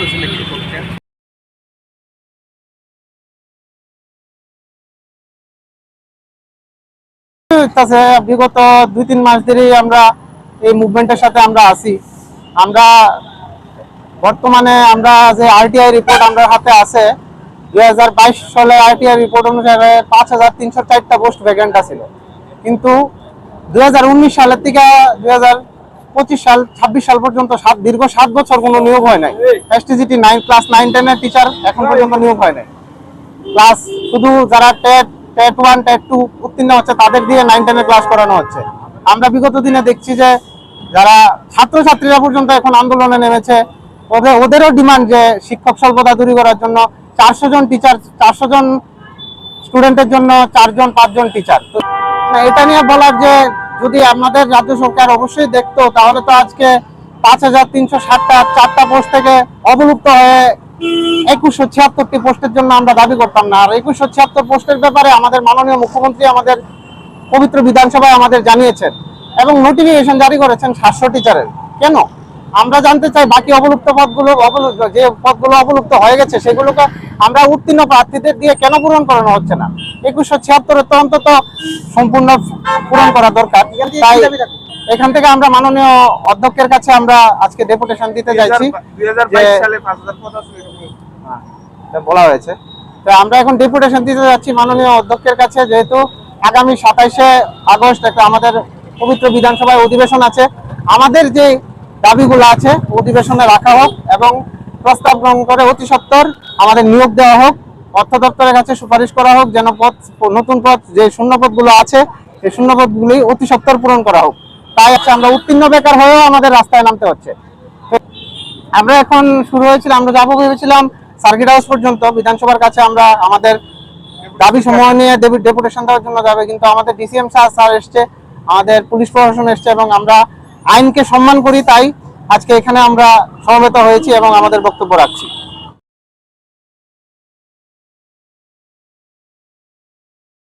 বলেছেন নাকি পক্ষে? বিগত 2-3 মাস ধরেই আমরা এই মুভমেন্টের সাথে আমরা আছি। আমরা বর্তমানে আমরা যে আরটিআই রিপোর্ট আমরা হাতে আছে 2022 সালে আরটিআই রিপোর্ট অনুসারে 5304টা পোস্ট ভ্যাকেন্ট ছিল, কিন্তু 2019 সালের থেকে 2025 সাল পর্যন্ত দীর্ঘ 7 বছর কোনো নিয়োগ হয় নাই। এসটিজিটি 9 ক্লাস 9-10 এর টিচার এখন পর্যন্ত নিয়োগ হয় নাই। ক্লাস শুধু যারা টেট 1 টেট 2 উত্তীর্ণ হচ্ছে তাদের দিয়ে 9-10 এর ক্লাস করানো হচ্ছে। আমরা বিগত দিনে দেখছি যে যারা ছাত্রছাত্রীরা পর্যন্ত এখন আন্দোলনে নেমেছে, ওদেরও ডিমান্ড যে শিক্ষক স্বল্পতা দূর করার জন্য 400 জন টিচার, 400 জন স্টুডেন্টের জন্য 4-5 জন টিচার। এটা নিয়ে বলার যে যদি আমাদের রাজ্য সরকার অবশ্যই দেখতো তাহলে তো আজকে 5360টা 4টা পোস্ট থেকে অবলুপ্ত হয়ে 2176টি পোস্টের জন্য আমরা দাবি করতাম না। আর 2176 পোস্টের ব্যাপারে আমাদের মাননীয় মুখ্যমন্ত্রী আমাদের পবিত্র বিধানসভায় আমাদের জানিয়েছেন এবং নোটিফিকেশন জারি করেছেন 700 টিচারের। কেন আমরা জানতে চাই বাকি অবলুপ্ত পদগুলো, যে পদগুলো অবলুপ্ত হয়ে গেছে সেগুলোকে আমরা উত্তীর্ণ প্রার্থীদের দিয়ে কেন পূরণ করানো হচ্ছে না? 2176 তো অন্তত সম্পূর্ণ পূরণ করা দরকার। তাই এখান থেকে আমরা মাননীয় অধ্যক্ষের কাছে আমরা আজকে ডেপুটেশন দিতে যাচ্ছি। 2022 সালে 5000 পদ আছে বলা হয়েছে, তো আমরা এখন ডেপুটেশন দিতে যাচ্ছি মাননীয় অধ্যক্ষের কাছে, যেহেতু আগামী 27শে আগস্ট একটা আমাদের পবিত্র বিধানসভায় অধিবেশন আছে। আমাদের যে দাবিগুলো আছে অধিবেশনে রাখা হোক এবং প্রস্তাব গ্রহণ করে অতি সত্বর আমাদের নিয়োগ দেওয়া হোক, অর্থ দপ্তরের কাছে সুপারিশ করা হোক যেন নতুন পদ যে শূন্য পদগুলো আছে সেই শূন্য পদগুলি অতি সত্বর পূরণ করা হোক। তাই আমরা উত্তীর্ণ বেকার হয়েও আমাদের রাস্তায় নামতে হচ্ছে। আমরা এখন শুরু হয়েছিল, আমরা যাবো ভেবেছিলাম সার্কিট হাউস পর্যন্ত, বিধানসভার কাছে আমরা আমাদের দাবি সমূহ নিয়ে ডেপুটেশন দেওয়ার জন্য যাবে, কিন্তু আমাদের ডিসিএম স্যার এসছে, আমাদের পুলিশ প্রশাসন এসছে এবং আমরা আইনকে সম্মান করি, তাই আজকে এখানে আমরা সমবেত হয়েছি এবং আমাদের বক্তব্য রাখছি।